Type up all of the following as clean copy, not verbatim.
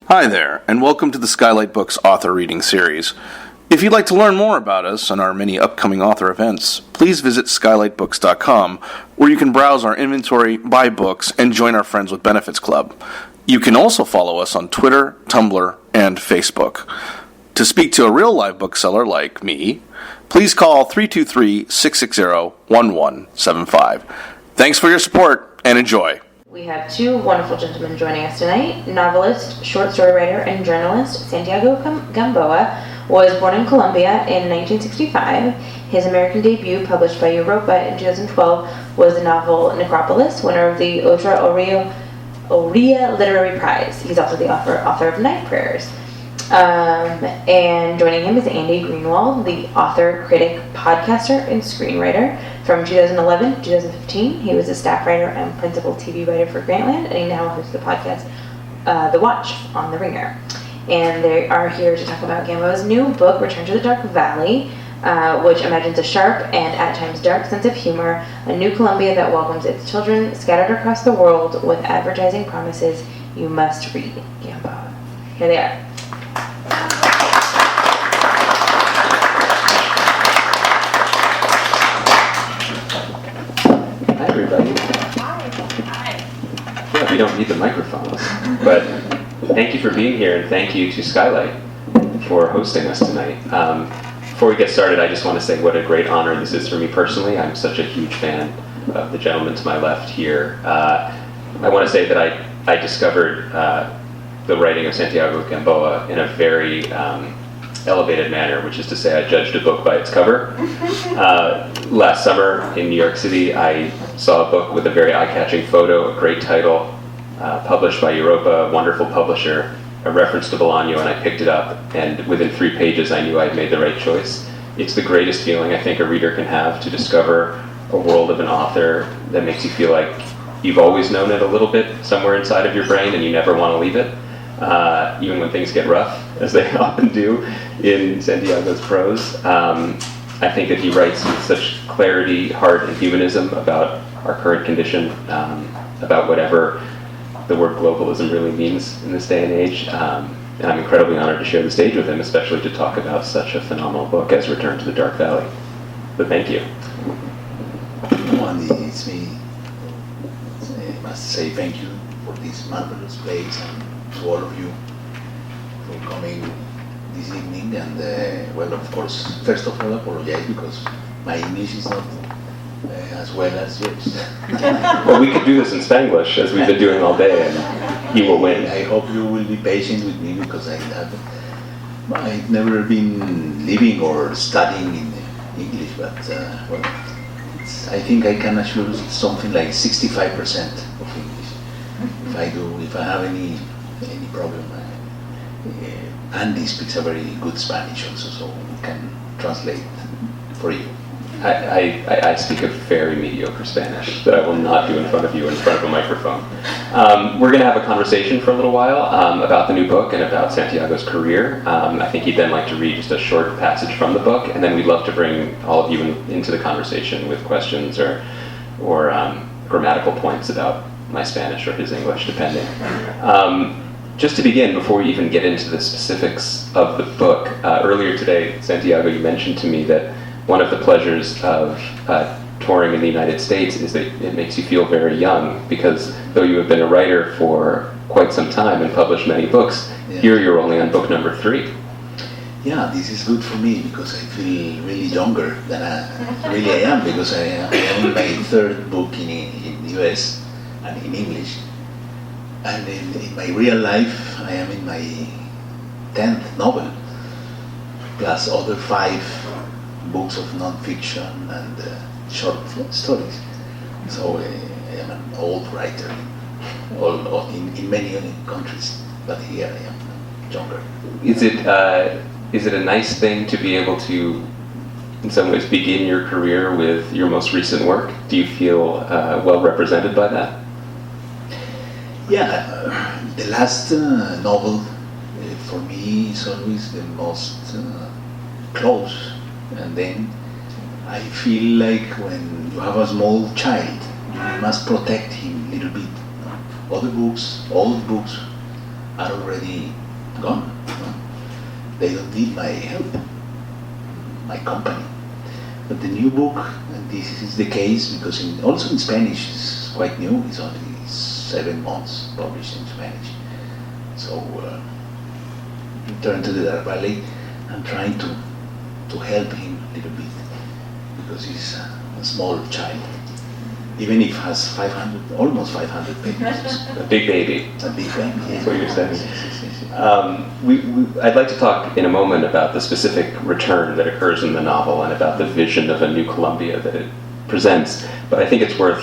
Hi there, and welcome to the Skylight Books author reading series. If you'd like to learn more about us and our many upcoming author events, please visit skylightbooks.com, where you can browse our inventory, buy books, and join our Friends with Benefits Club. You can also follow us on Twitter, Tumblr, and Facebook. To speak to a real live bookseller like me, please call 323-660-1175. Thanks for your support, and enjoy. We have two wonderful gentlemen joining us tonight. Novelist, short story writer, and journalist Santiago Gamboa was born in Colombia in 1965. His American debut, published by Europa in 2012, was the novel Necropolis, winner of the Otra Oria Literary Prize. He's also the author of Night Prayers. And joining him is Andy Greenwald, the author, critic, podcaster, and screenwriter. From 2011 to 2015, he was a staff writer and principal TV writer for Grantland, and he now hosts the podcast The Watch on The Ringer. And they are here to talk about Gamboa's new book, Return to the Dark Valley, which imagines a sharp and at times dark sense of humor, a new Colombia that welcomes its children scattered across the world with advertising promises you must read. Gamboa. Here they are. Yeah, we don't need the microphones, but thank you for being here, and thank you to Skylight for hosting us tonight. Before we get started, I just want to say what a great honor this is for me personally. I'm such a huge fan of the gentleman to my left here. I want to say that I discovered the writing of Santiago Gamboa in a very elevated manner, which is to say I judged a book by its cover. Last summer in New York City, I saw a book with a very eye-catching photo, a great title, published by Europa, a wonderful publisher, a reference to Bolaño, and I picked it up, and within 3 pages I knew I'd made the right choice. It's the greatest feeling I think a reader can have, to discover a world of an author that makes you feel like you've always known it a little bit somewhere inside of your brain and you never want to leave it. Even when things get rough, as they often do in Santiago's prose. I think that he writes with such clarity, heart, and humanism about our current condition, about whatever the word globalism really means in this day and age. And I'm incredibly honored to share the stage with him, especially to talk about such a phenomenal book as Return to the Dark Valley. But thank you. Andy, it's me. I must say thank you for this marvelous place, and to all of you for coming this evening. And well, of course, first of all, apologize because my English is not as well as yours. Well, we could do this in Spanglish, as we've been doing all day, and he will win. I hope you will be patient with me because I've never been living or studying in English, but well, I think I can assure something like 65% of English. If I have any problem. Andy speaks a very good Spanish also, so we can translate for you. I speak a very mediocre Spanish that I will not do in front of you in front of a microphone. We're going to have a conversation for a little while about the new book and about Santiago's career. I think he'd then like to read just a short passage from the book, and then we'd love to bring all of you into the conversation with questions or grammatical points about my Spanish or his English, depending. Just to begin, before we even get into the specifics of the book, earlier today, Santiago, you mentioned to me that one of the pleasures of touring in the United States is that it makes you feel very young, because though you have been a writer for quite some time and published many books, here you're only on book number 3. Yeah, this is good for me because I feel really younger than I am, because I am in my 3rd book in the US and in English. And in my real life, I am in my 10th novel, plus other 5 books of non-fiction and short stories. So I am an old writer in many countries, but here I am younger. Is it a nice thing to be able to, in some ways, begin your career with your most recent work? Do you feel well represented by that? Yeah, the last novel for me is always the most close, and then I feel like when you have a small child, you must protect him a little bit. Other books, old books, are already gone. They don't need my help, my company. But the new book, and this is the case because also in Spanish, it's quite new. It's only 7 months published in Spanish. So Return to the Dark Valley, I'm trying to help him a little bit because he's a small child. Even if it has almost 500 pages. A big baby. A big baby. That's what you're saying. I'd like to talk in a moment about the specific return that occurs in the novel and about the vision of a new Colombia that it presents. But I think it's worth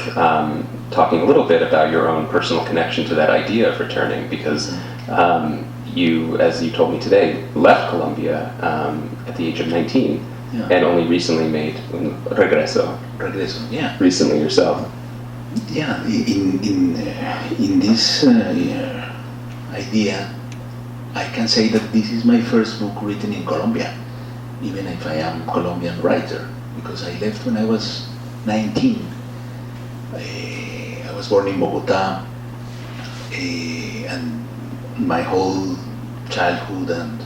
talking a little bit about your own personal connection to that idea of returning, because you, as you told me today, left Colombia at the age of 19 and only recently made un regreso. Regreso, yeah. Recently yourself. Yeah, in this idea, I can say that this is my first book written in Colombia, even if I am a Colombian writer, because I left when I was 19. I was born in Bogota, and my whole childhood and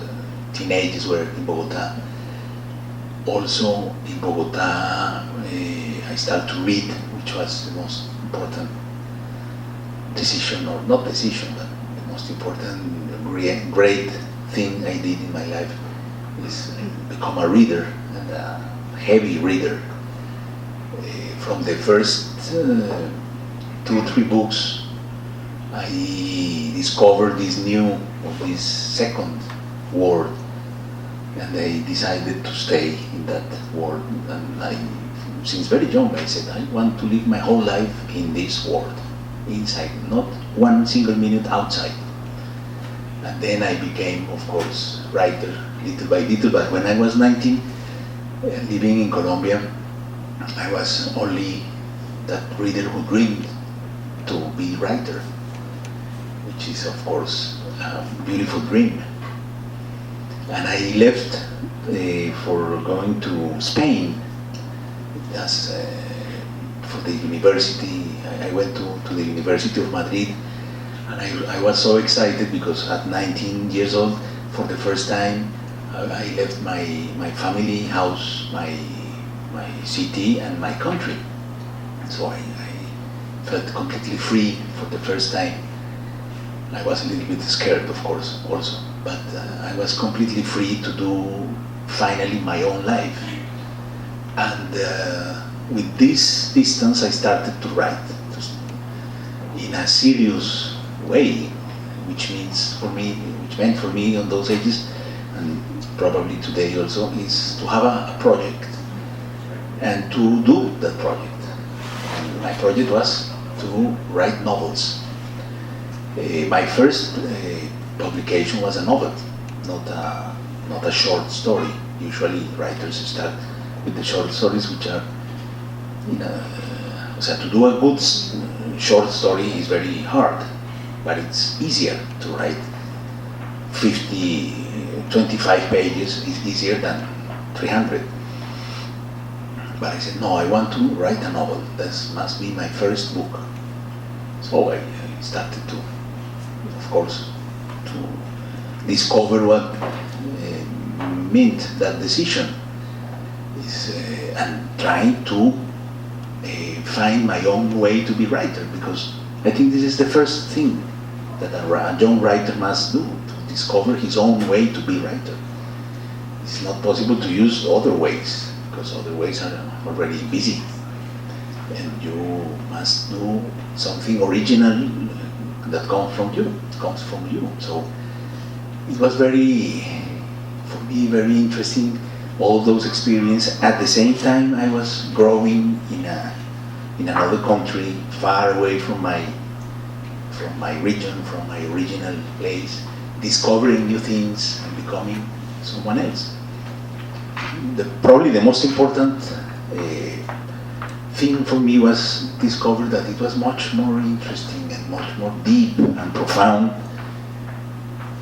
teenagers were in Bogota. Also in Bogota, I started to read, which was the most important decision, or not decision, but the most important great thing I did in my life is become a reader, and a heavy reader. From the first 2-3 books, I discovered this second world, and I decided to stay in that world. And since very young, I said I want to live my whole life in this world, inside, not one single minute outside. And then I became, of course, writer little by little. But when I was 19, living in Colombia, I was only that reader who dreamed to be writer, which is, of course, a beautiful dream. And I left for going to Spain as for the university. I went to the University of Madrid, and I was so excited because at 19 years old, for the first time, I left my family house, my city, and my country. So I felt completely free for the first time. I was a little bit scared, of course, also, but I was completely free to do finally my own life. And with this distance, I started to write in a serious way, which meant for me on those ages, and probably today also, is to have a project and to do that project. And my project was to write novels. My first publication was a novel, not a short story. Usually writers start with the short stories, which are, so to do a good short story is very hard, but it's easier to write 25 pages is easier than 300. But I said, no, I want to write a novel. This must be my first book. So I started to, of course, to discover what meant that decision. And trying to find my own way to be writer, because I think this is the first thing that a young writer must do, to discover his own way to be writer. It's not possible to use other ways, because other ways are already busy, and you must do something original that comes from you. So it was for me very interesting, all those experiences. At the same time, I was growing in another country, far away from my region, from my original place, discovering new things and becoming someone else. Probably the most important thing for me was discover that it was much more interesting and much more deep and profound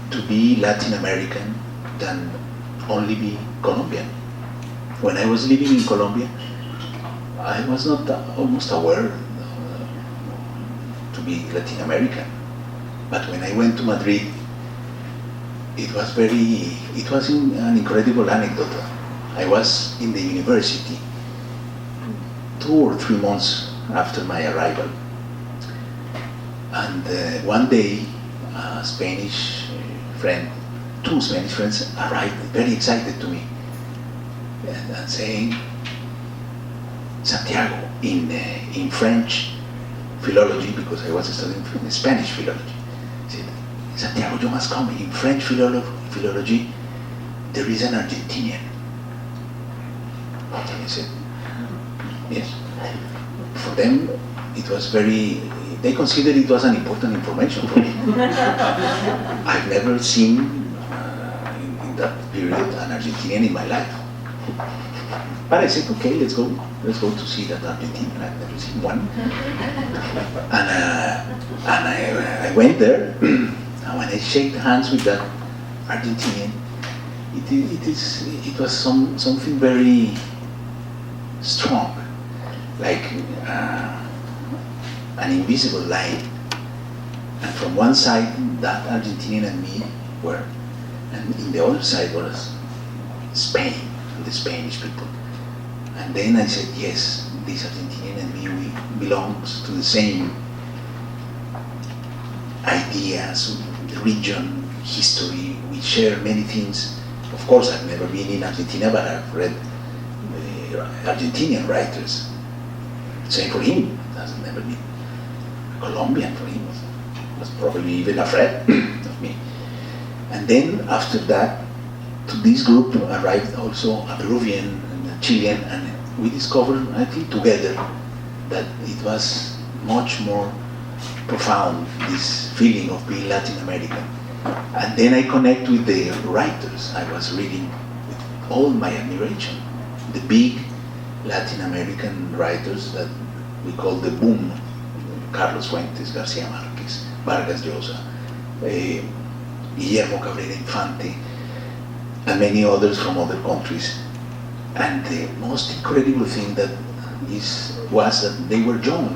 to be Latin American than only be Colombian. When I was living in Colombia, I was not almost aware to be Latin American. But when I went to Madrid, it was an incredible anecdote. I was in the university 2 or 3 months after my arrival. And one day, a Spanish friend, 2 Spanish friends arrived very excited to me and saying, Santiago, in French philology, because I was studying Spanish philology, said, Santiago, you must come. In French philology, there is an Argentinian. And I said, yes. For them, it was they considered it was an important information for me. I've never seen, in that period, an Argentinian in my life. But I said, okay, let's go to see that Argentinian. I've never seen one. And I went there, and when I shook hands with that Argentinian, it was something very strong, like an invisible line. And from one side, that Argentinian and me were, and in the other side was Spain and the Spanish people. And then I said, yes, this Argentinian and me, we belong to the same ideas, the region, history. We share many things. Of course, I've never been in Argentina, but I've read Argentinian writers. Same for him. Hasn't never been Colombian for him. Was probably even afraid of me. And then after that, to this group arrived also a Peruvian and a Chilean, and we discovered, I think, together that it was much more profound, this feeling of being Latin American. And then I connect with the writers. I was reading with all my admiration the big Latin American writers that we call the boom: Carlos Fuentes, García Márquez, Vargas Llosa, Guillermo Cabrera Infante, and many others from other countries. And the most incredible thing was that they were young.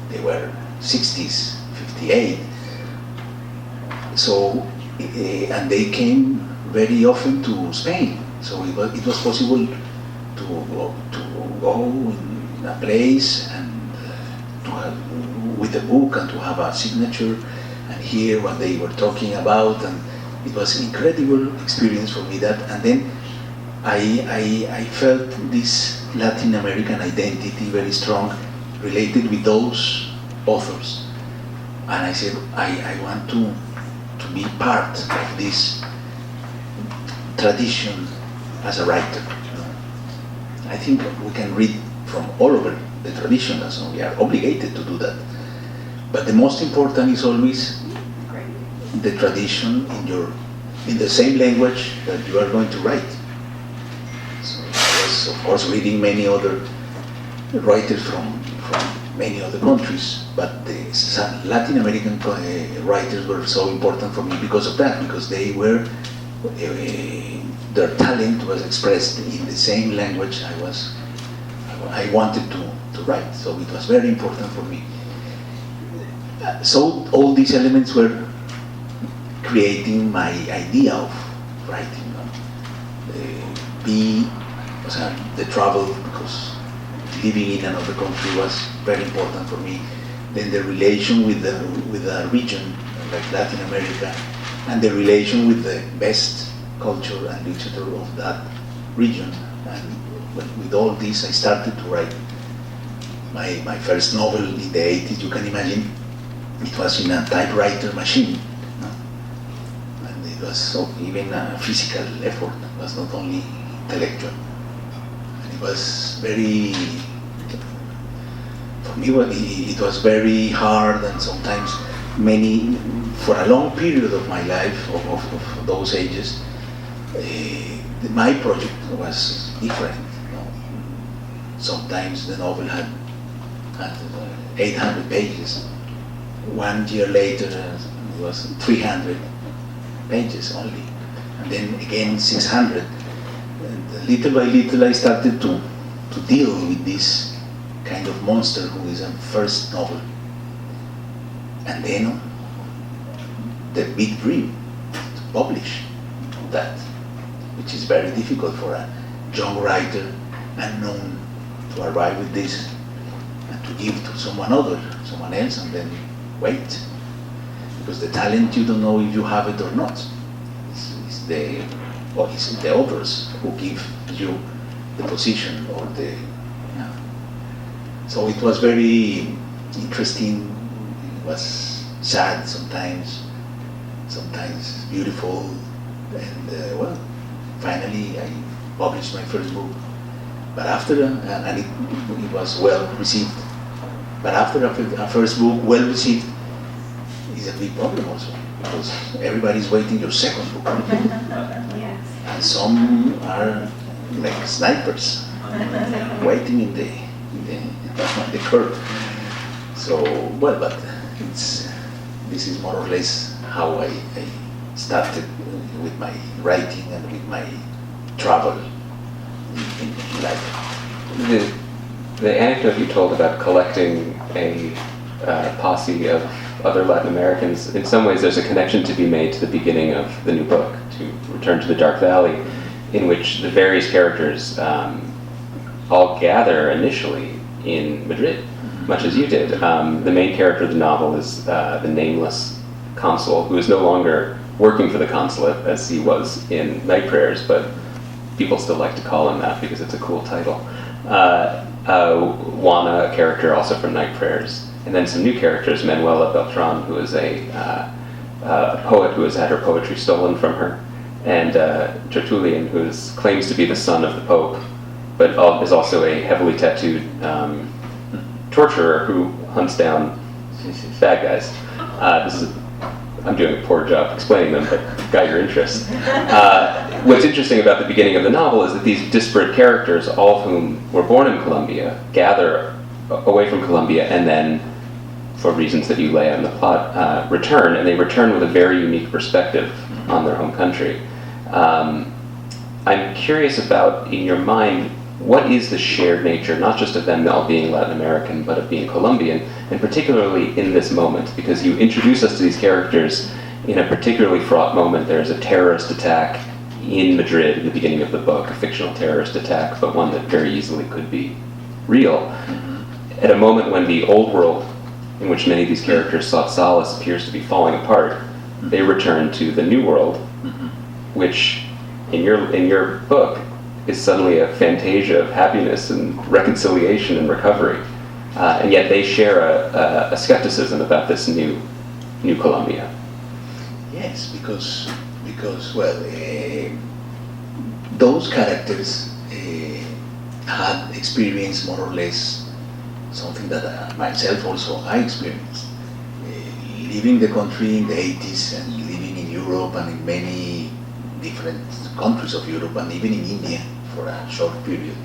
They were 60s, 58. So, and they came very often to Spain. So it was possible to go in a place and with a book and to have a signature and hear what they were talking about, and it was an incredible experience for me. That, and then I felt this Latin American identity very strong, related with those authors, and I said I want to be part of this tradition as a writer. I think we can read from all over the tradition, so we are obligated to do that. But the most important is always the tradition in the same language that you are going to write. So I was, of course, reading many other writers from many other countries, but the Latin American writers were so important for me because of that, because they were their talent was expressed in the same language I wanted to write. So it was very important for me. So all these elements were creating my idea of writing. The travel, because living in another country was very important for me. Then the relation with the region, like Latin America, and the relation with the best culture and literature of that region. And with all this, I started to write my first novel in the 80s. You can imagine it was in a typewriter machine. And it was even a physical effort. It was not only intellectual. And it was very, for me, it was very hard, and sometimes for a long period of my life, of those ages, my project was different. Sometimes the novel had 800 pages. 1 year later, it was 300 pages only, and then again 600. And little by little, I started to deal with this kind of monster who is a first novel. And then the big dream to publish that, which is very difficult for a young writer, unknown, to arrive with this and to give to someone else, and then wait. Because the talent, you don't know if you have it or not. It's the others who give you the position or the. Yeah. So it was very interesting. It was sad sometimes beautiful, and well, finally I published my first book. But after, and it was well received. But after a first book well received is a big problem also, because everybody's waiting your second book. Yes. And some are like snipers, waiting in the curve. So, well, but this is more or less how I started with my writing and with my travel in life. The anecdote you told about collecting a posse of other Latin Americans, in some ways there's a connection to be made to the beginning of the new book, to Return to the Dark Valley, in which the various characters all gather initially in Madrid, much as you did. The main character of the novel is the nameless consul, who is no longer working for the consulate as he was in Night Prayers, but people still like to call him that because it's a cool title. Juana, a character also from Night Prayers, and then some new characters, Manuela Beltran, who is a poet who has had her poetry stolen from her, and Tertullian, who claims to be the son of the Pope, but is also a heavily tattooed torturer who hunts down bad guys. I'm doing a poor job explaining them, but got your interest. What's interesting about the beginning of the novel is that these disparate characters, all of whom were born in Colombia, gather away from Colombia and then, for reasons that you lay out in the plot, return, and they return with a very unique perspective on their home country. I'm curious about, in your mind, what is the shared nature, not just of them all being Latin American, but of being Colombian, and particularly in this moment, because you introduce us to these characters in a particularly fraught moment. There's a terrorist attack in Madrid in the beginning of the book, a fictional terrorist attack, but one that very easily could be real. At a moment when the old world, in which many of these characters sought solace, appears to be falling apart, they return to the new world, which, in your book, is suddenly a fantasia of happiness and reconciliation and recovery. And yet they share a skepticism about this new Colombia. Yes, because well, those characters had experienced more or less something that myself also I experienced. Leaving the country in the 80s and living in Europe and in many different countries of Europe and even in India for a short period.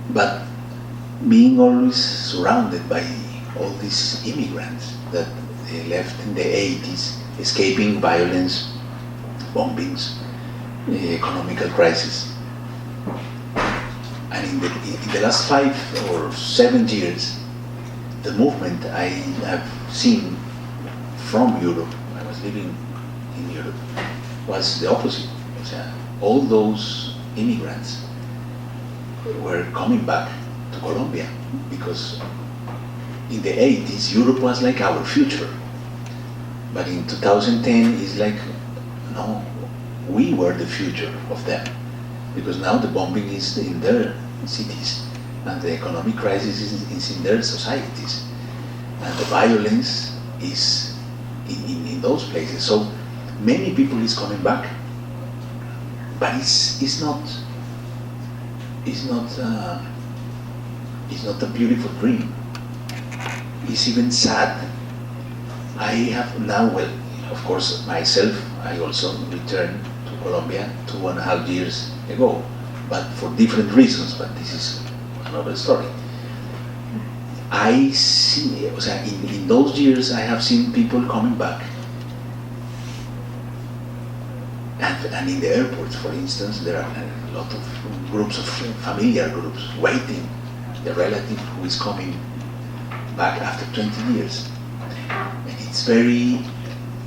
But being always surrounded by all these immigrants that left in the 80s, escaping violence, bombings, economical crisis. And in the last 5 or 7 years, the movement I have seen from Europe, I was living in Europe, was the opposite. All those immigrants were coming back to Colombia because in the 80s Europe was like our future, but in 2010 it's like, no, we were the future of them, because now the bombing is in their cities and the economic crisis is in their societies and the violence is in those places. So many people is coming back, but it's not a beautiful dream. It's even sad. I have now, well, of course, myself, I also returned to Colombia 2.5 years ago, but for different reasons, but this is another story. I see, in those years I have seen people coming back. And in the airports, for instance, there are a lot of groups of familiar groups waiting the relative who is coming back after 20 years. And it's very,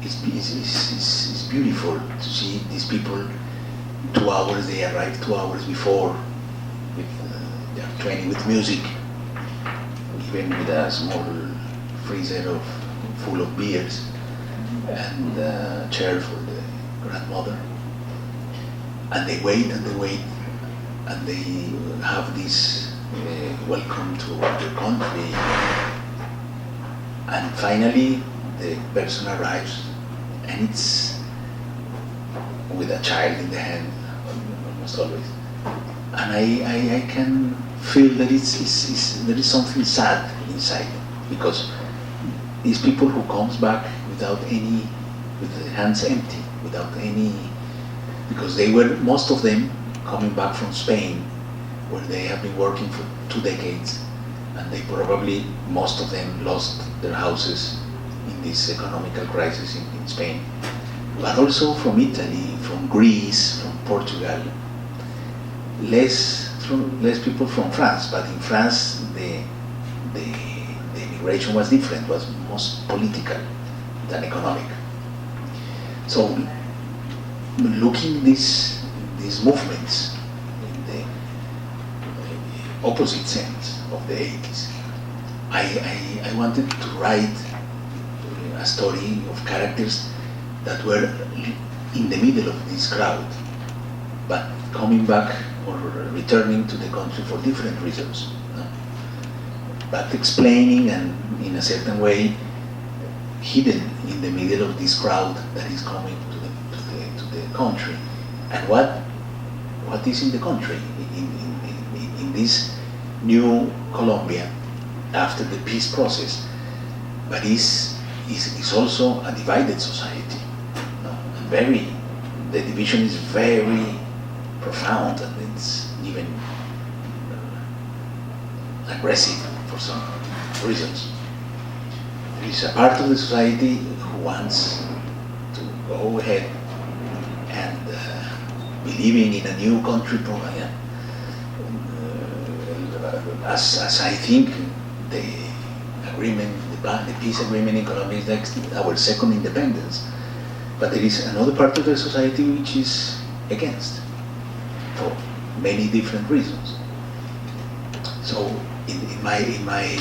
it's beautiful to see these people. 2 hours, they arrive 2 hours before, with their training with music, even with a small freezer full of beers, and a chair for the grandmother. And they wait and they wait, and they have this welcome to their country. And finally, the person arrives, and it's with a child in the hand, almost always. And I can feel that there is something sad inside, because these people who comes back with the hands empty, without any, because they were, most of them, coming back from Spain, where they have been working for 2 decades, and they probably, most of them, lost their houses in this economical crisis in Spain. But also from Italy, from Greece, from Portugal. Less people from France, but in France the immigration was different, was most political than economic. So looking these movements in the opposite sense of the 80s, I wanted to write a story of characters that were in the middle of this crowd, but coming back or returning to the country for different reasons, no? But explaining and in a certain way hidden in the middle of this crowd that is coming to the country. And what is in the country, in this new Colombia after the peace process, but is also a divided society. The division is very profound, and it's even aggressive for some reasons. There is a part of the society who wants to go ahead and believing in a new country program. As I think the agreement, the peace agreement in Colombia is like our second independence. But there is another part of the society which is against, for many different reasons. So in my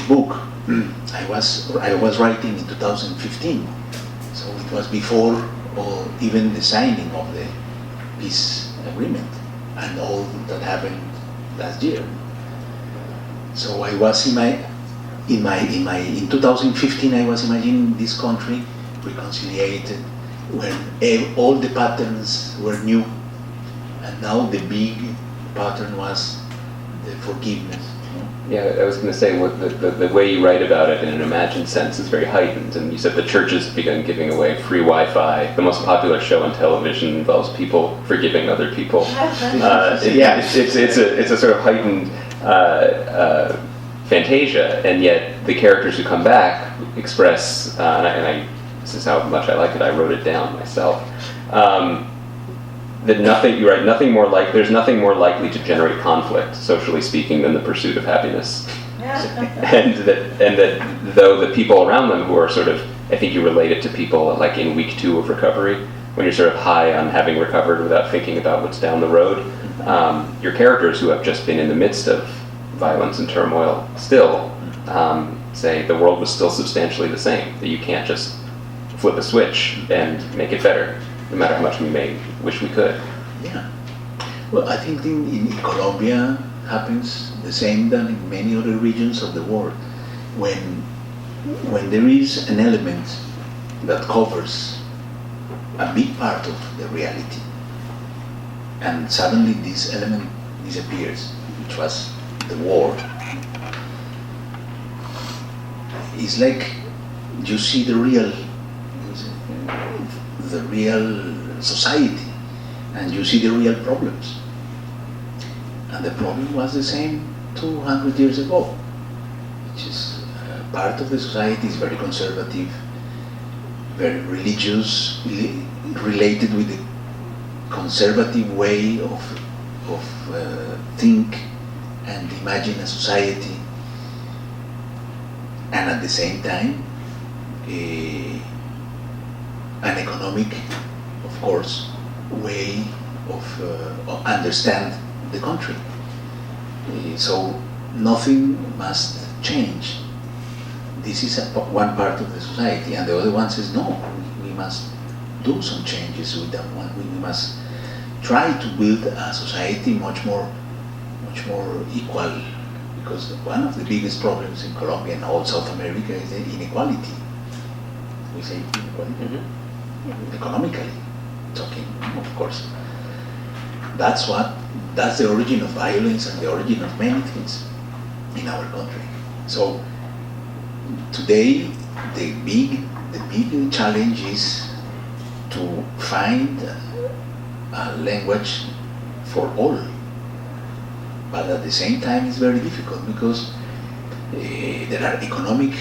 book, I was writing in 2015, so it was before or even the signing of the peace agreement and all that happened last year. So I was in 2015 I was imagining this country reconciliated, when all the patterns were new, and now the big pattern was the forgiveness. Yeah, I was going to say, the way you write about it in an imagined sense is very heightened, and you said the churches began giving away free Wi-Fi. The most popular show on television involves people forgiving other people. It's a sort of heightened fantasia, and yet the characters who come back express, this is how much I like it, I wrote it down myself, that there's nothing more likely to generate conflict, socially speaking, than the pursuit of happiness. and that though the people around them who are sort of, I think you relate it to people like in week 2 of recovery, when you're sort of high on having recovered without thinking about what's down the road, your characters who have just been in the midst of violence and turmoil still say the world was still substantially the same, that you can't just flip a switch and make it better, no matter how much we may wish we could. Yeah. Well, I think in Colombia happens the same than in many other regions of the world. When there is an element that covers a big part of the reality, and suddenly this element disappears, which was the war, it's like you see the real society, and you see the real problems. And the problem was the same 200 years ago, which is part of the society is very conservative, very religious, related with the conservative way of think and imagine a society, and at the same time an economic, of course, way of understand the country. So nothing must change. This is one part of the society, and the other one says no. We must do some changes with that one. We must try to build a society much more equal, because one of the biggest problems in Colombia and all South America is the inequality. We say inequality, economically talking, of course. That's the origin of violence and the origin of many things in our country. So today the big challenge is to find a language for all. But at the same time, it's very difficult because there are economic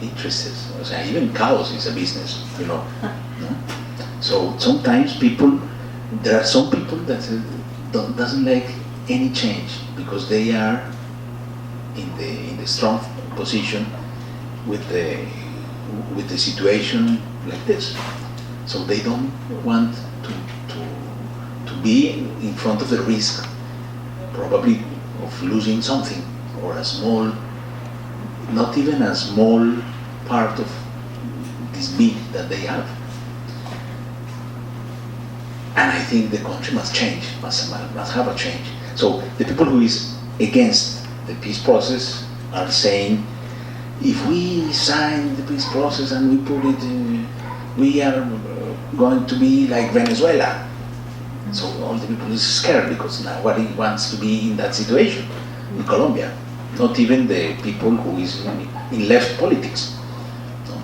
interests. Even cows is a business, No? So sometimes there are some people that doesn't like any change because they are in the strong position with the situation like this. So they don't want to be in front of the risk, probably of losing something, or not even a small part of this big that they have. And I think the country must change, must have a change. So the people who is against the peace process are saying, if we sign the peace process and we put it in, we are going to be like Venezuela. So all the people is scared because nobody wants to be in that situation in Colombia. Not even the people who is in left politics. No?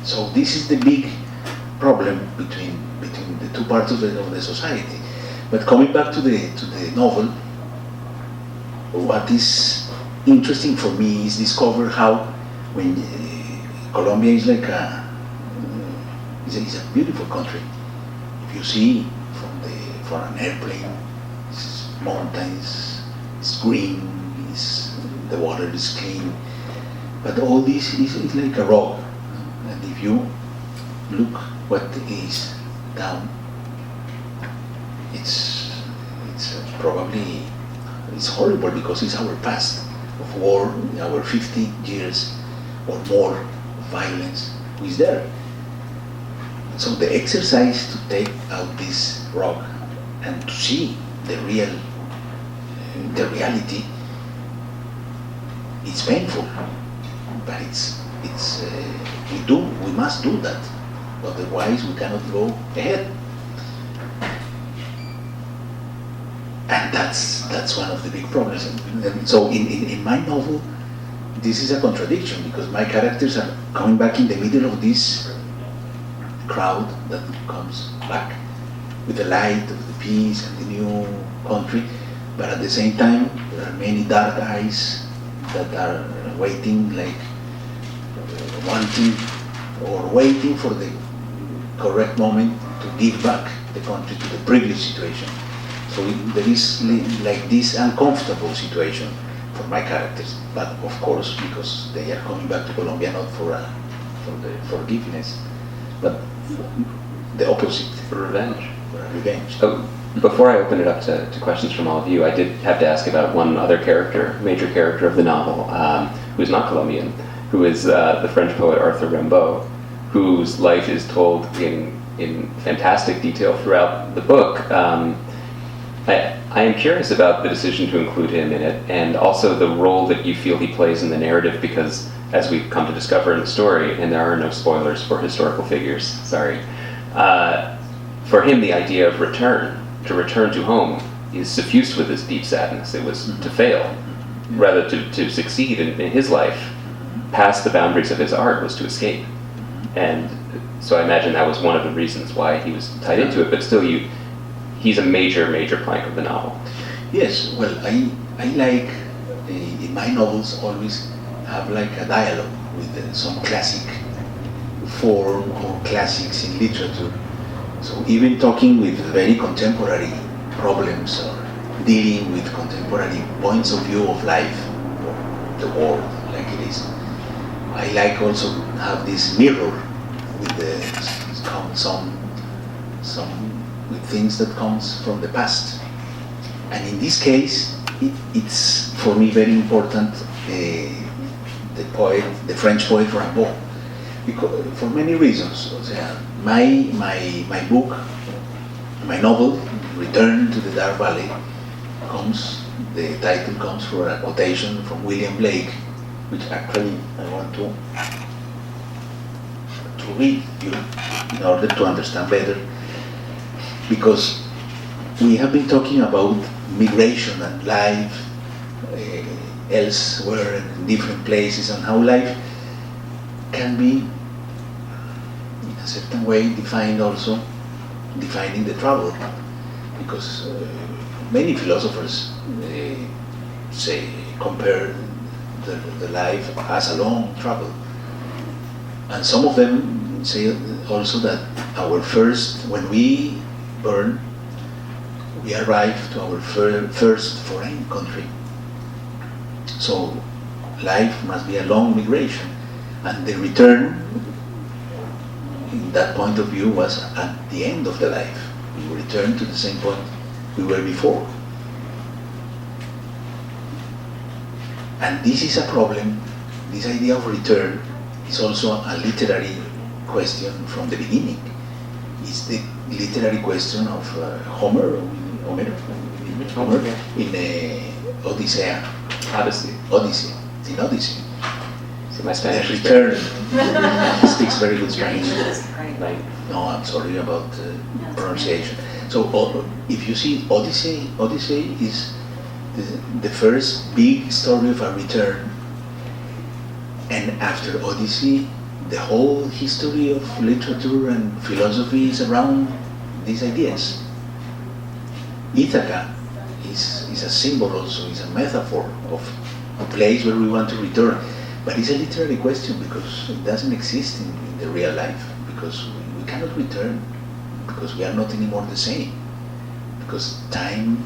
So this is the big problem between the two parts of the society. But coming back to the novel, what is interesting for me is discover how when Colombia is like it's a beautiful country. If you see from an airplane, it's mountains, it's green, the water is clean, but all this is like a rock. And if you look what is down, it's probably horrible because it's our past of war, our 50 years or more of violence who is there. So the exercise to take out this rock and to see the reality, it's painful, but we must do that. Otherwise, we cannot go ahead. And that's one of the big problems. And so in my novel, this is a contradiction because my characters are coming back in the middle of this crowd that comes back with the light of the peace and the new country, but at the same time there are many dark eyes that are waiting, like wanting or waiting for the correct moment to give back the country to the previous situation. So there is like this uncomfortable situation for my characters, but of course because they are coming back to Colombia not for the forgiveness, but the opposite. For revenge. For revenge. Oh, before I open it up to questions from all of you, I did have to ask about one other major character of the novel, who is not Colombian, who is the French poet Arthur Rimbaud, whose life is told in fantastic detail throughout the book. I am curious about the decision to include him in it, and also the role that you feel he plays in the narrative, because as we've come to discover in the story, and there are no spoilers for historical figures, sorry, for him the idea of to return to home, is suffused with this deep sadness. It was to fail, rather to succeed in his life, past the boundaries of his art, was to escape. And so I imagine that was one of the reasons why he was tied into it, but still he's a major plank of the novel. Yes, well, I like, in my novels, always have like a dialogue with some classic form or classics in literature. So even talking with very contemporary problems or dealing with contemporary points of view of life or the world like it is, I like also have this mirror with things that comes from the past. And in this case, it's for me very important. The French poet Rimbaud, because for many reasons. My book, my novel, Return to the Dark Valley, the title comes from a quotation from William Blake, which actually I want to read you in order to understand better, because we have been talking about migration and life elsewhere and in different places, and how life can be in a certain way defining the travel, because many philosophers compare the life as a long travel, and some of them say also that when we burn, we arrive to our first foreign country. So life must be a long migration, and the return, in that point of view, was at the end of the life. We return to the same point we were before. And this is a problem. This idea of return is also a literary question from the beginning. It's the literary question of Homer in Odyssey. Odyssey. In Odyssey. So my Spanish The return. He speaks very good Spanish. Right. No, I'm sorry about pronunciation. So if you see Odyssey is the first big story of a return. And after Odyssey, the whole history of literature and philosophy is around these ideas. Ithaca is a symbol also, is a metaphor of a place where we want to return. But it's a literary question because it doesn't exist in the real life, because we cannot return, because we are not anymore the same, because time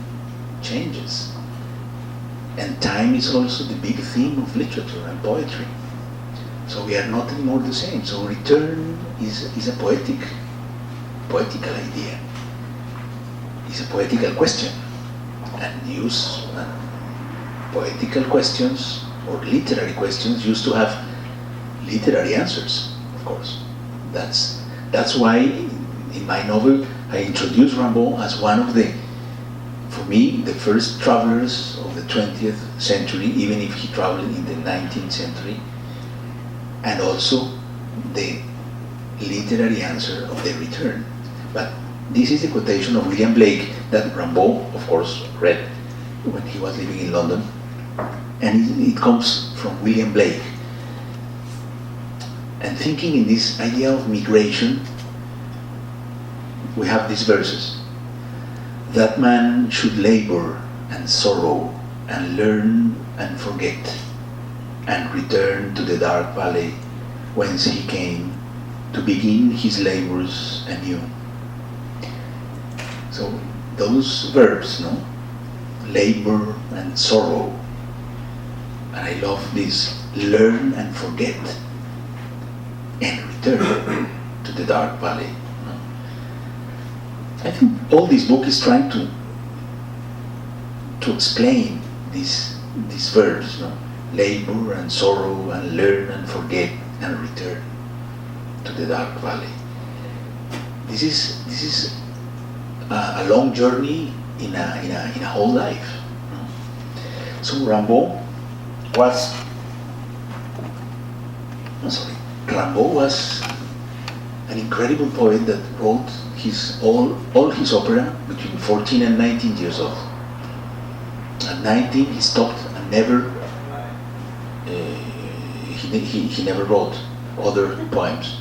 changes. And time is also the big theme of literature and poetry. So we are not anymore the same. So return is a poetical idea. It's a poetical question. And poetical questions or literary questions used to have literary answers, of course. That's why in my novel I introduce Rimbaud as one of for me, the first travelers of the 20th century, even if he traveled in the 19th century, and also the literary answer of the return. But this is the quotation of William Blake that Rimbaud, of course, read when he was living in London, and it comes from William Blake. And thinking in this idea of migration, we have these verses. That man should labor and sorrow and learn and forget and return to the dark valley whence he came to begin his labors anew. So those verbs, no? Labor and sorrow. And I love this, learn and forget and return to the dark valley. I think all this book is trying to explain these verbs, no? Labor and sorrow and learn and forget and return to the dark valley. This is a long journey in a whole life. No? So Rimbaud was an incredible poet that wrote all his opera between 14 and 19 years old. At 19 he stopped and he never wrote other poems.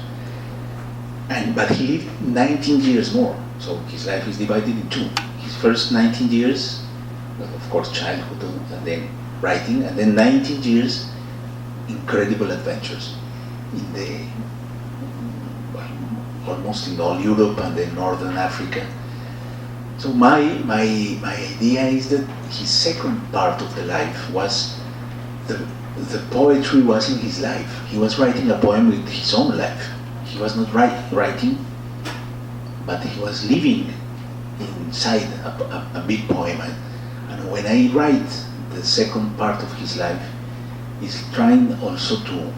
But he lived 19 years more, so his life is divided in two. His first 19 years, of course, childhood and then writing, and then 19 years incredible adventures in almost in all Europe and then Northern Africa. So my idea is that his second part of the life was the poetry was in his life. He was writing a poem with his own life. he was not writing, but he was living inside a big poem. And when I write the second part of his life, he's trying also to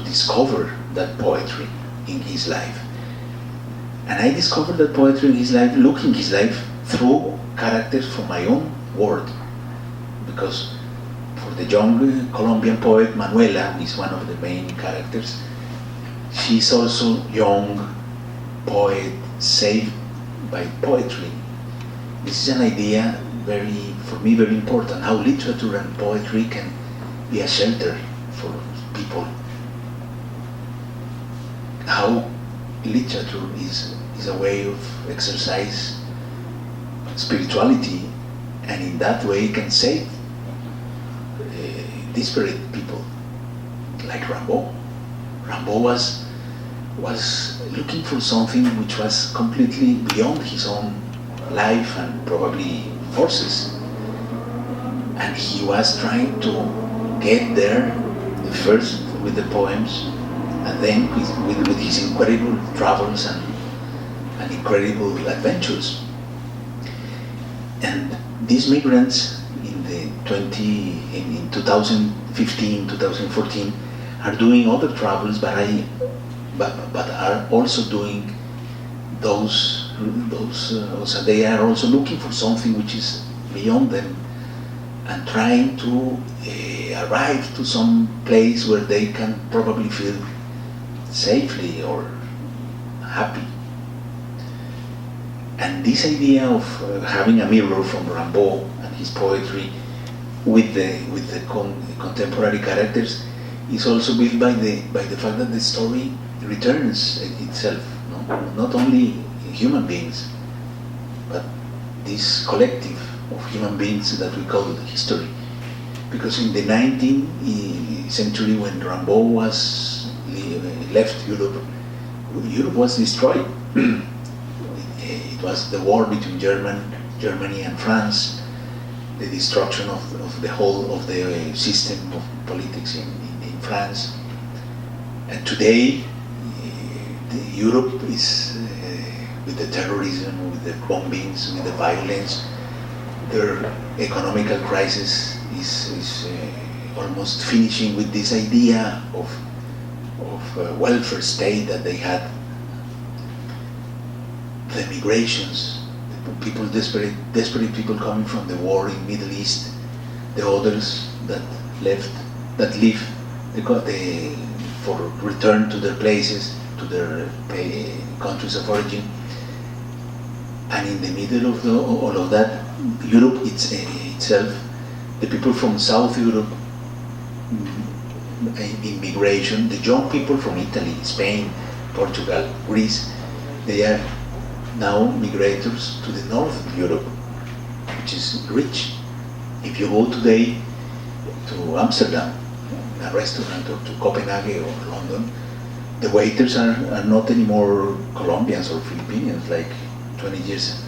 discover that poetry in his life. And I discovered that poetry in his life, looking his life through characters from my own world. Because for the young Colombian poet Manuela, who is one of the main characters, she's also young poet saved by poetry. This is an idea for me very important, how literature and poetry can be a shelter for people. How literature is a way of exercise spirituality, and in that way can save desperate people, like Rimbaud. Rimbaud was looking for something which was completely beyond his own life and probably forces, and he was trying to get there first with the poems, and then with his incredible travels and incredible adventures. And these migrants in 2015, 2014 are doing other travels, but are also doing those also they are also looking for something which is beyond them, and trying to arrive to some place where they can probably feel safely or happy. And this idea of having a mirror from Rimbaud and his poetry with the contemporary characters is also built by the fact that the story returns itself, no? Not only human beings, but this collective of human beings that we call history. Because in the 19th century, when Rimbaud left Europe, Europe was destroyed. It was the war between Germany and France, the destruction of the whole of the system of politics in France. And today, Europe is, with the terrorism, with the bombings, with the violence, their economical crisis is almost finishing with this idea of welfare state that they had. The migrations, the people, desperate people coming from the war in Middle East, the others that live for return to their places, to their countries of origin. And in the middle of all of that, Europe itself, the people from South Europe, immigration, the young people from Italy, Spain, Portugal, Greece, they are now migrators to the north of Europe, which is rich. If you go today to Amsterdam, in a restaurant, or to Copenhagen or London, the waiters are not anymore Colombians or Filipinos like 20 years.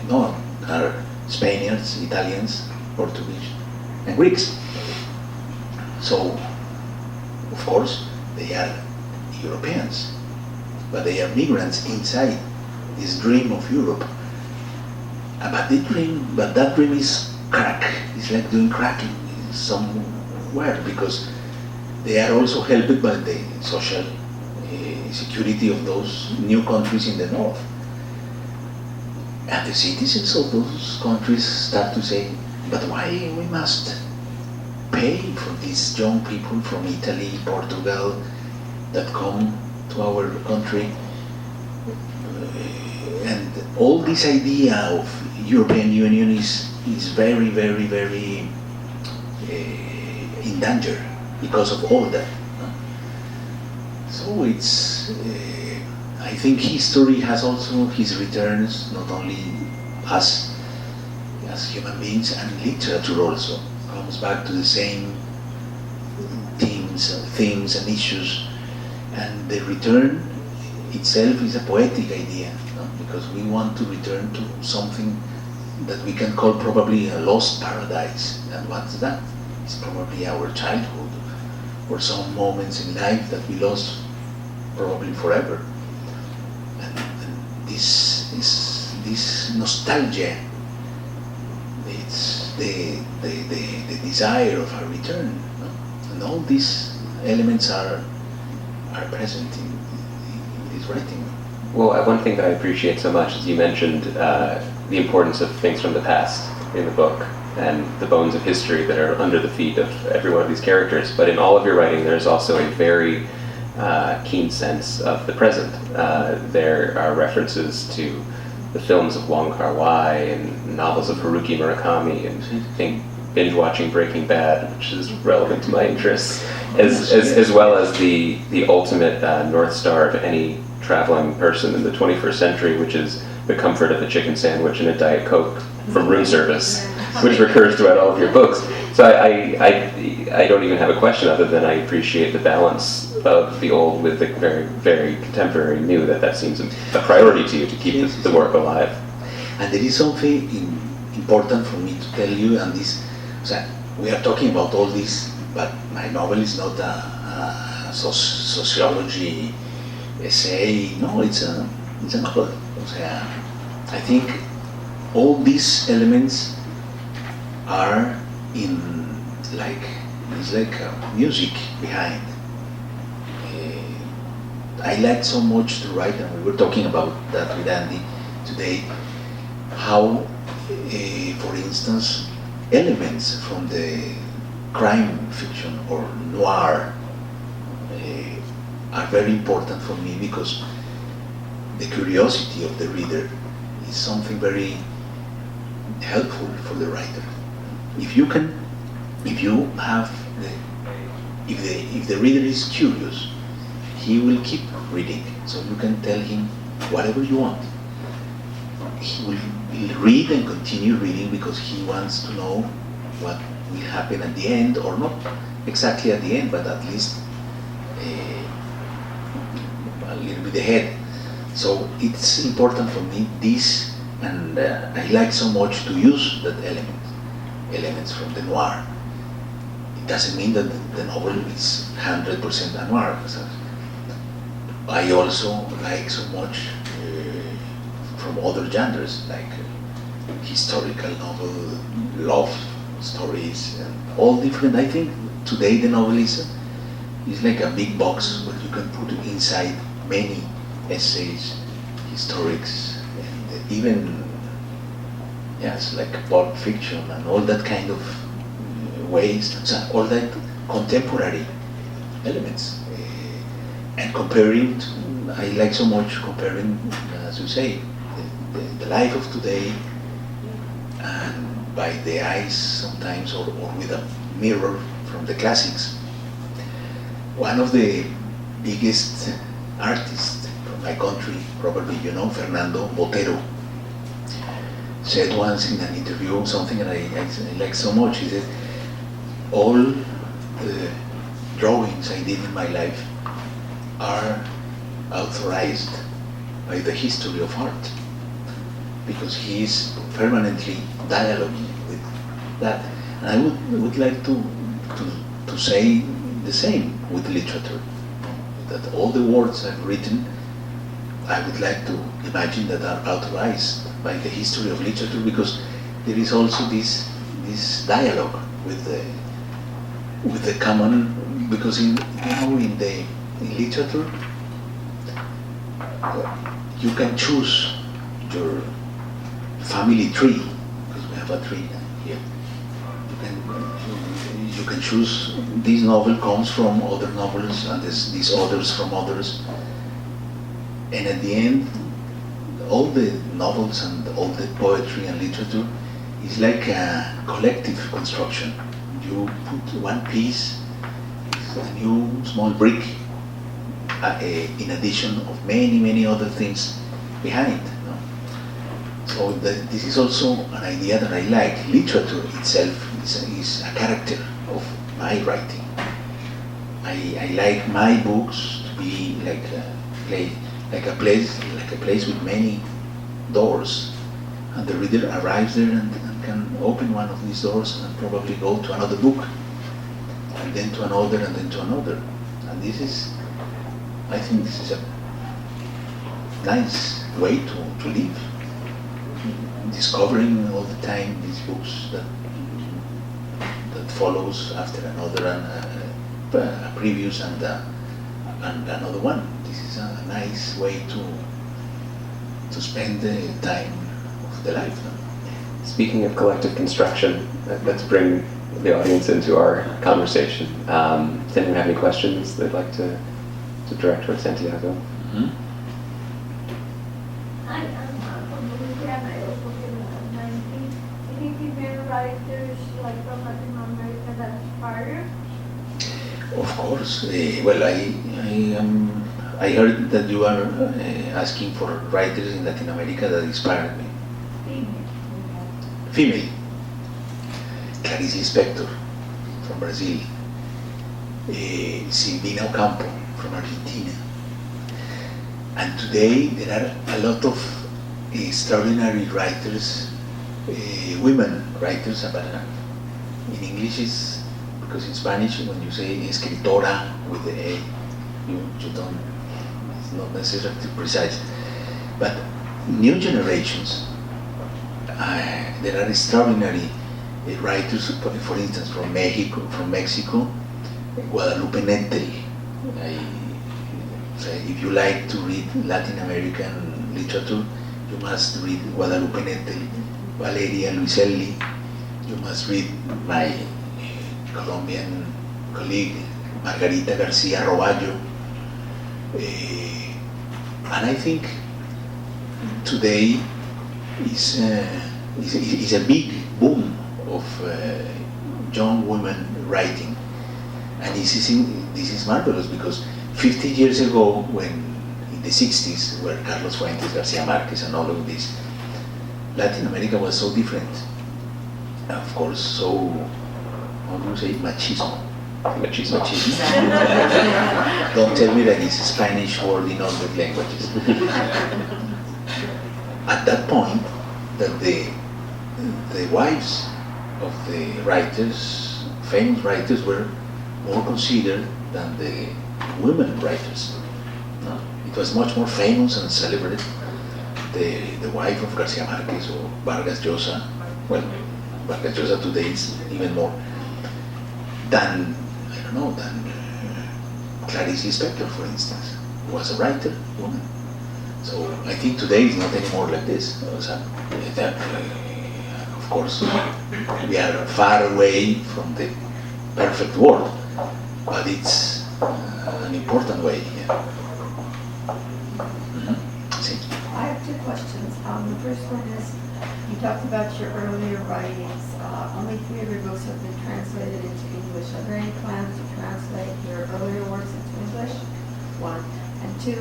No, are Spaniards, Italians, Portuguese, and Greeks. So, of course, they are Europeans, but they are migrants inside this dream of Europe. But that dream is crack. It's like doing cracking somewhere, because they are also helped by the social security of those new countries in the north. And the citizens of those countries start to say, but why we must pay for these young people from Italy, Portugal, that come to our country? And all this idea of European Union is very, very, very in danger because of all that. So it's, I think history has also his returns, not only us as human beings, and literature also comes back to the same themes and issues, and the return itself is a poetic idea, because we want to return to something that we can call probably a lost paradise. And what's that? It's probably our childhood, or some moments in life that we lost probably forever. And this nostalgia, it's the desire of a return, no? And all these elements are present in this writing. Well, one thing that I appreciate so much is you mentioned the importance of things from the past in the book and the bones of history that are under the feet of every one of these characters. But in all of your writing, there's also a very keen sense of the present. There are references to the films of Wong Kar-wai and novels of Haruki Murakami, and I think binge-watching Breaking Bad, which is relevant to my interests, as well as the ultimate North Star of any traveling person in the 21st century, which is the comfort of a chicken sandwich and a Diet Coke from room service, which recurs throughout all of your books. So I don't even have a question other than I appreciate the balance of the old with the very, very contemporary new, that seems a priority to you to keep the work alive. And there is something important for me to tell you, and this, so we are talking about all this, but my novel is not a sociology essay. No, it's a novel. I think all these elements are it's like music behind. I like so much to write, and we were talking about that with Andy today, how, for instance, elements from the crime fiction or noir are very important for me, because the curiosity of the reader is something very helpful for the writer. If the reader is curious, he will keep reading. So you can tell him whatever you want. He will read and continue reading because he wants to know what will happen at the end, or not exactly at the end, but at least a little bit ahead. So it's important for me, this, and I like so much to use that elements from the noir. It doesn't mean that the novel is 100% a noir. So I also like so much from other genres, like historical novel, love stories, and all different. I think today the novel is like a big box where you can put inside many essays, historics, and even like pulp fiction and all that kind of ways, so all that contemporary elements. And comparing, I like so much comparing, as you say, the life of today, and by the eyes sometimes, or with a mirror from the classics. One of the biggest artists from my country, probably you know, Fernando Botero, said once in an interview something that I like so much. He said, all the drawings I did in my life are authorized by the history of art, because he is permanently dialoguing with that. And I would like to say the same with literature, that all the words I've written, I would like to imagine that are authorized by the history of literature, because there is also this dialogue with the common, because in literature you can choose your family tree, because we have a tree here. You can choose, this novel comes from other novels, and these others from others, and at the end all the novels and all the poetry and literature is like a collective construction. You put one piece, a new small brick, in addition of many other things behind. No? So this is also an idea that I like. Literature itself is a character of my writing. I like my books to be like a place with many doors, and the reader arrives there and can open one of these doors and probably go to another book, and then to another, and then to another. And this is I think this is a nice way to live, discovering all the time these books that follows after another, and a previous and another one. This is a nice way to spend the time of the life. Speaking of collective construction, let's bring the audience into our conversation. Does anyone have any questions they'd like to direct towards Santiago? Mm-hmm. Hi, I'm from Louisiana. I also live in 19. Any female writers like from Latin America that inspire you? Of course. Well, I heard that you are asking for writers in Latin America that inspired me. Female. Clarice Lispector from Brazil. Silvina Ocampo from Argentina. And today there are a lot of extraordinary writers, women writers, but in English is, because in Spanish when you say escritora with the A, you don't, it's not necessarily precise. But new generations, there are extraordinary writers, for instance, from Mexico, Guadalupe Nettel. If you like to read Latin American literature, you must read Guadalupe Nettel, Valeria Luiselli. You must read my Colombian colleague Margarita Garcia Roballo. And I think today is a big boom of young women writing, and this is marvelous, because 50 years ago, when in the 60s, where Carlos Fuentes, Garcia Marquez, and all of this, Latin America was so different. Of course, so, how do you say, machismo. Machismo. Don't tell me that it's a Spanish word in all the languages. At that point, that the wives of the writers, famous writers, were more considered than the women writers. No? It was much more famous and celebrated. The wife of Garcia Marquez or Vargas Llosa, well, Vargas Llosa today is even more than, I don't know, than Clarice Lispector, for instance, who was a writer, woman. So I think today is not anymore like this. Of course, we are far away from the perfect world, but it's an important way. Yeah. Mm-hmm. I have two questions. The first one is, you talked about your earlier writings. Only 3 of your books have been translated into English. Are there any plans to translate your earlier works into English? 1. And 2,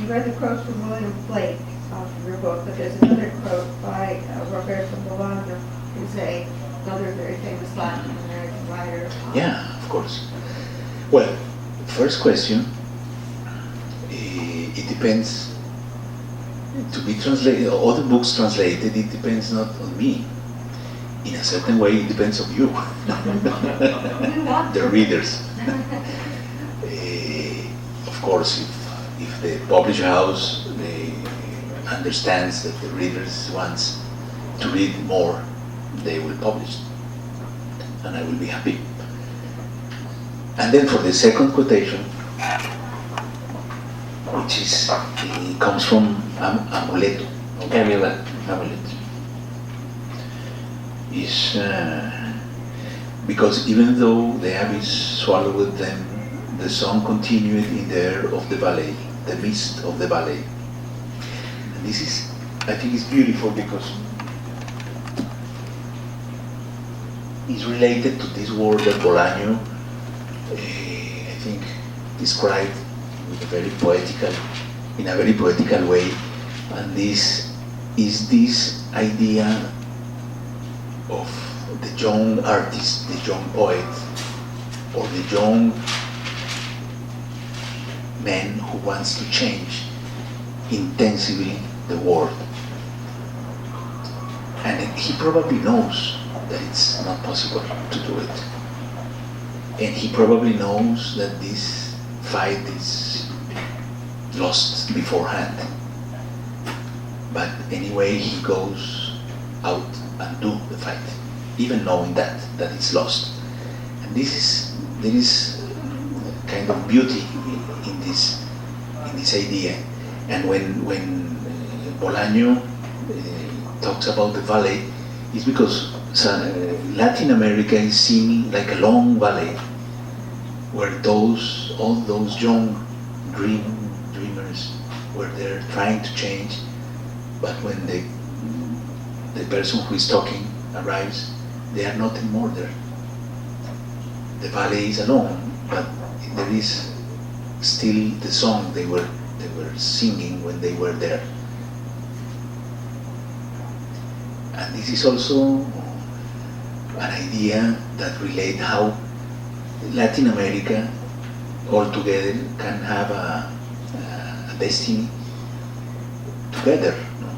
you read the quote from William Blake from your book, but there's another quote by Roberto Bolaño, who's another very famous Latin American writer. Yeah, of course. Well, first question, it depends. To be translated, all the books translated, it depends not on me. In a certain way, it depends on you, the readers. Of course, if the publisher house understands that the readers wants to read more, they will publish, and I will be happy. And then for the second quotation, which is, it comes from Amuleto. Amulet. Amulet. Is because even though the abyss swallowed them, the song continued in the air of the valley, the mist of the valley. And this is, I think, is beautiful because it's related to this word that Bolaño, I think, described with in a very poetical way, and this is this idea of the young artist, the young poet, or the young man who wants to change intensively the world. And he probably knows that it's not possible to do it. And he probably knows that this fight is lost beforehand. But anyway, he goes out and do the fight, even knowing that it's lost. And there is kind of beauty in this idea. And when Bolaño talks about the valley, it's because Latin America is seen like a long valley where all those young dreamers were there trying to change, but when the person who is talking arrives, they are not anymore there. The valley is alone, but there is still the song they were singing when they were there. And this is also an idea that relates how Latin America altogether can have a destiny together. No?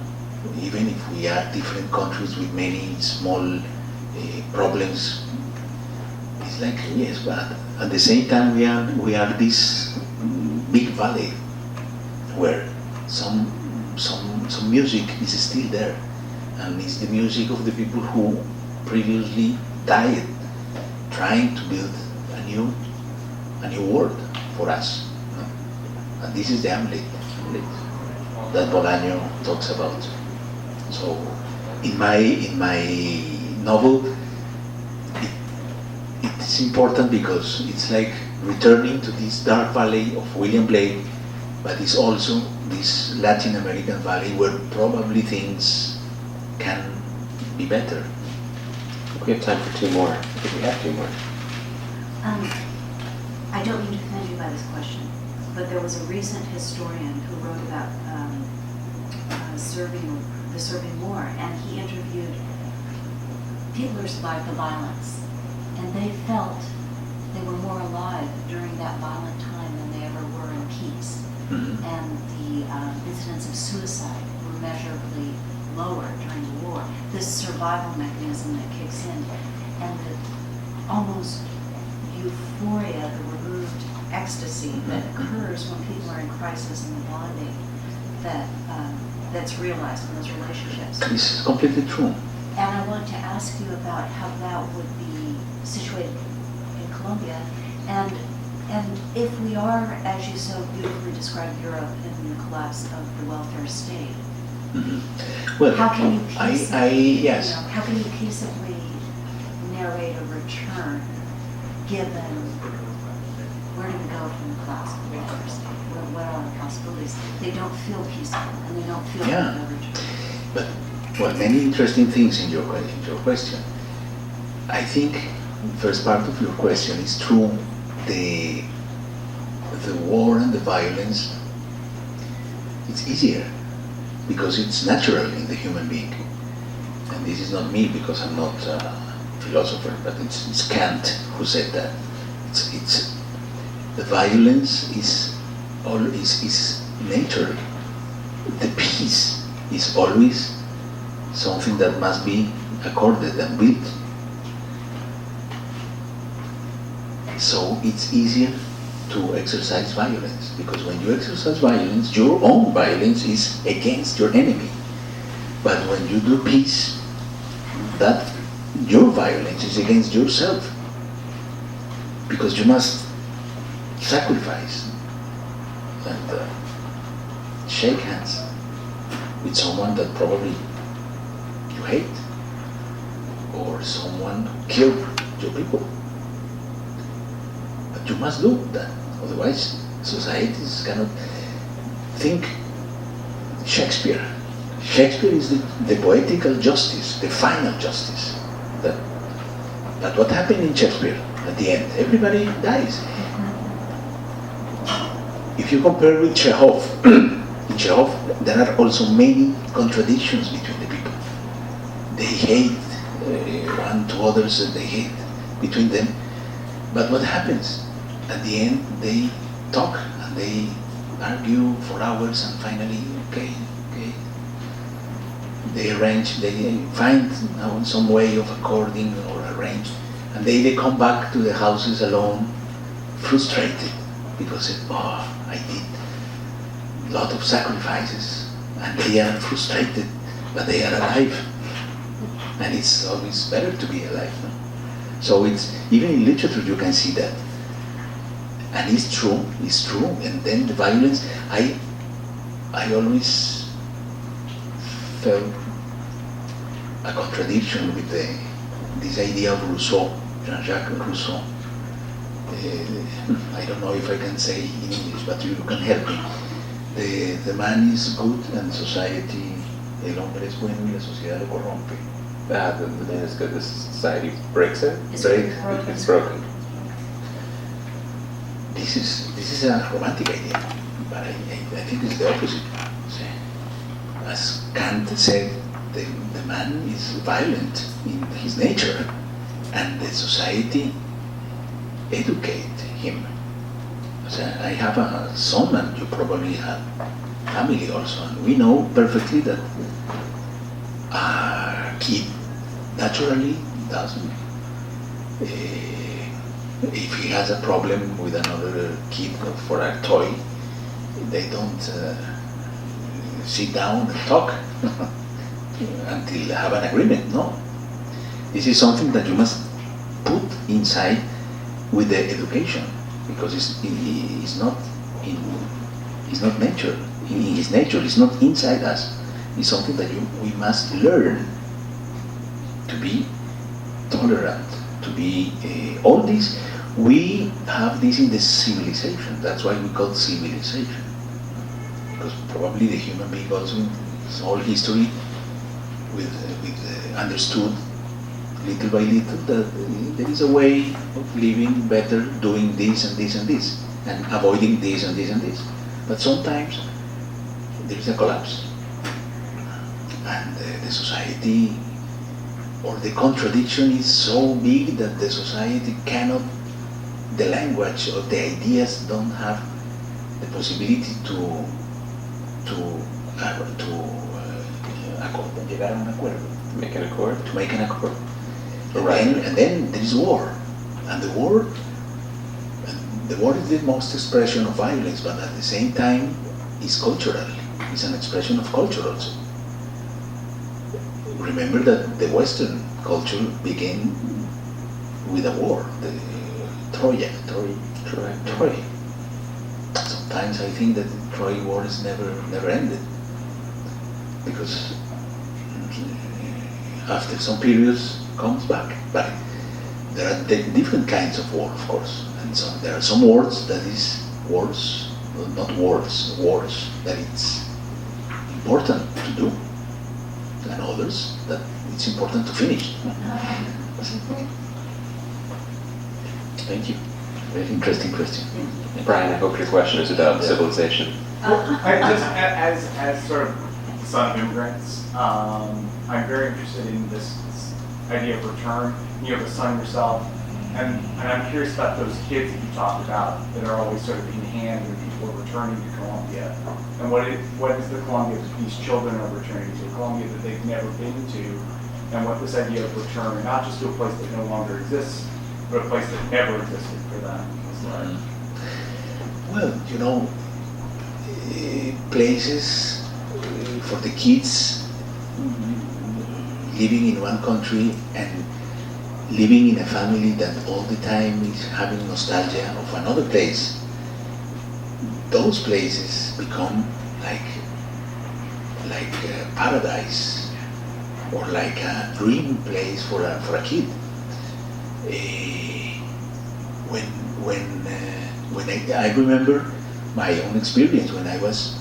Even if we are different countries with many small problems, it's like, yes, but at the same time we are this big valley where some music is still there, and it's the music of the people who previously died trying to build a new world for us. And this is the Hamlet that Bolaño talks about. So in my novel, it's important because it's like returning to this dark valley of William Blake, but it's also this Latin American valley where probably things can be better. We have time for two more. I think we have two more. I don't mean to offend you by this question, but there was a recent historian who wrote about the Serbian War, and he interviewed people who survived the violence, and they felt they were more alive during that violent time than they ever were in peace. Mm-hmm. And the incidents of suicide were measurably lower during the war. This survival mechanism that kicks in, and the almost euphoria, the removed ecstasy that occurs when people are in crisis in the body, that's realized in those relationships. This is completely true. And I want to ask you about how that would be situated in Colombia, and if we are, as you so beautifully described Europe in the collapse of the welfare state, Well, how can you peaceably, yes. how can you peaceably narrate a return, given where do we go from the collapse of the welfare state? What are the possibilities? They don't feel peaceful, and they don't feel Yeah. like a return. But many interesting things in your question. I think first part of your question is true. The war and the violence, it's easier because it's natural in the human being. And this is not me because I'm not a philosopher, but it's Kant who said that. It's the violence is natural. The peace is always something that must be accorded and built. So it's easier to exercise violence, because when you exercise violence, your own violence is against your enemy. But when you do peace, that your violence is against yourself, because you must sacrifice and shake hands with someone that probably you hate, or someone who killed your people. But you must do that, otherwise societies cannot think. Shakespeare is the poetical justice, the final justice. That what happened in Shakespeare at the end, everybody dies. If you compare with Chekhov, in Chekhov there are also many contradictions between the people. They hate one to others, and they hate between them. But what happens? At the end, they talk and they argue for hours, and finally, okay. They arrange, they find some way of according or arrange, and they come back to the houses alone, frustrated, because I did lot of sacrifices, and they are frustrated, but they are alive. And it's always better to be alive. No? So it's even in literature you can see that. And it's true. And then the violence, I always felt a contradiction with this idea of Rousseau, Jean-Jacques Rousseau. I don't know if I can say in English, but you can help me. The man is good and society, el hombre es bueno y la sociedad lo corrompe. The man is good, the society breaks it? It's Breaks, it's broken. This is a romantic idea, but I think it's the opposite. As Kant said, the man is violent in his nature, and the society educate him. So I have a son, and you probably have family also, and we know perfectly that a kid naturally doesn't. If he has a problem with another kid for a toy, they don't sit down and talk until they have an agreement. No, this is something that you must put inside with the education, because it's not nature. In his nature, it's not inside us. It's something that we must learn to be tolerant, to be all this. We have this in the civilization. That's why we call civilization, because probably the human being also in his whole history with understood little by little that there is a way of living better, doing this and this and this, and avoiding this and this and this. But sometimes there is a collapse, and the society, or the contradiction is so big that the society cannot, the language or the ideas don't have the possibility to llegar a un acuerdo. Make an accord? To make an accord. Right. And then there is war. And the war is the most expression of violence, but at the same time is cultural. It's an expression of culture also. Remember that the Western culture began with a war, the Troy. Sometimes I think that the Troy wars never ended, because after some periods comes back. But there are different kinds of war, of course, and so there are some wars that is wars that it's important to do, and others that it's important to finish. Thank you. Very interesting question. Brian, I hope your question is about civilization. I just, as sort of son of immigrants, I'm very interested in this idea of return. You have a son yourself, and I'm curious about those kids that you talked about that are always sort of in hand when people are returning to Colombia. And what is the Colombia that these children are returning to? Colombia that they've never been to, and what this idea of return, not just to a place that no longer exists, but a place that never existed for them. Well, places for the kids living in one country and living in a family that all the time is having nostalgia of another place. Those places become like a paradise, or like a dream place for a kid. When I remember my own experience when I was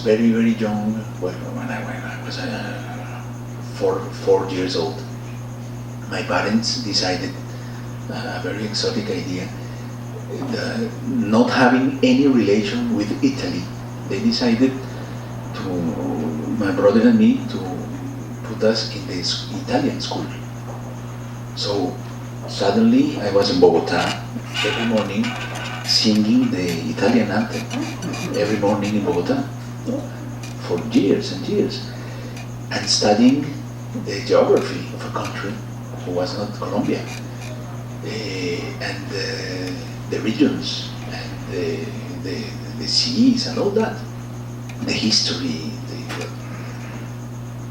very young. When I was 4 years old, my parents decided a very exotic idea, not having any relation with Italy. They decided my brother and me, to put us in this Italian school. So suddenly I was in Bogota every morning singing the Italian anthem every morning in Bogota for years and years, and studying the geography of a country who was not Colombia, and the regions and the seas and all that. the history.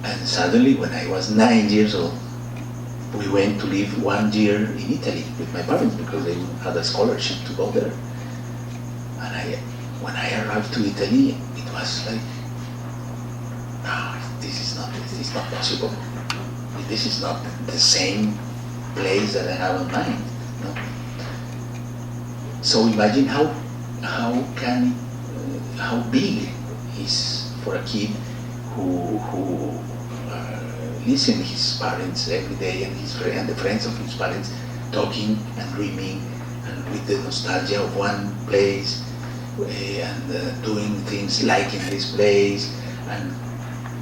And suddenly, when I was 9 years old, we went to live 1 year in Italy with my parents because they had a scholarship to go there. And when I arrived to Italy, it was like, no, this is not possible. This is not the same place that I have in mind. No? So imagine how big is for a kid who listen to his parents every day and the friends of his parents talking and dreaming and with the nostalgia of one place and doing things like in this place and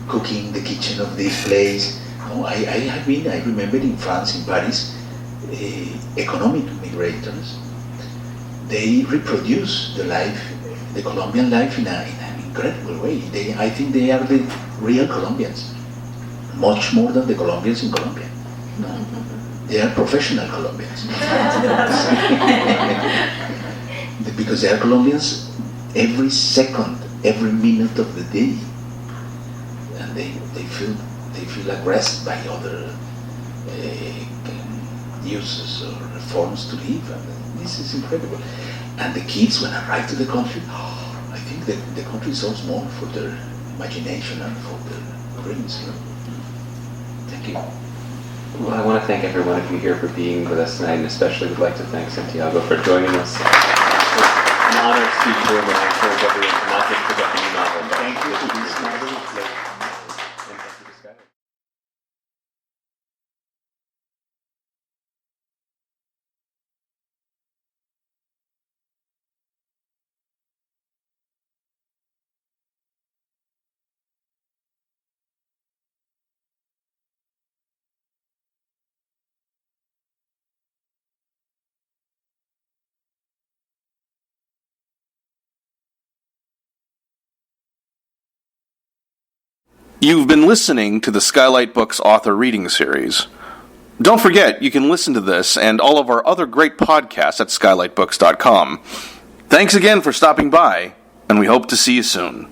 cooking the kitchen of this place. No, I remember in France, in Paris, economic migrators, they reproduce the Colombian life in an incredible way. I think they are the real Colombians, much more than the Colombians in Colombia. No, they are professional Colombians. Because they are Colombians every second, every minute of the day, and they feel aggressed by other uses or forms to live. And this is incredible. And the kids, when arrive to the country, I think that the country is so small for their imagination and for their dreams. Thank you. Well, I want to thank every one of you here for being with us tonight, and especially would like to thank Santiago for joining us. It's an honor to speak to him, and I encourage everyone to not just forget the new novel. Thank you for this. And thank you to Skylar. You've been listening to the Skylight Books author reading series. Don't forget, you can listen to this and all of our other great podcasts at skylightbooks.com. Thanks again for stopping by, and we hope to see you soon.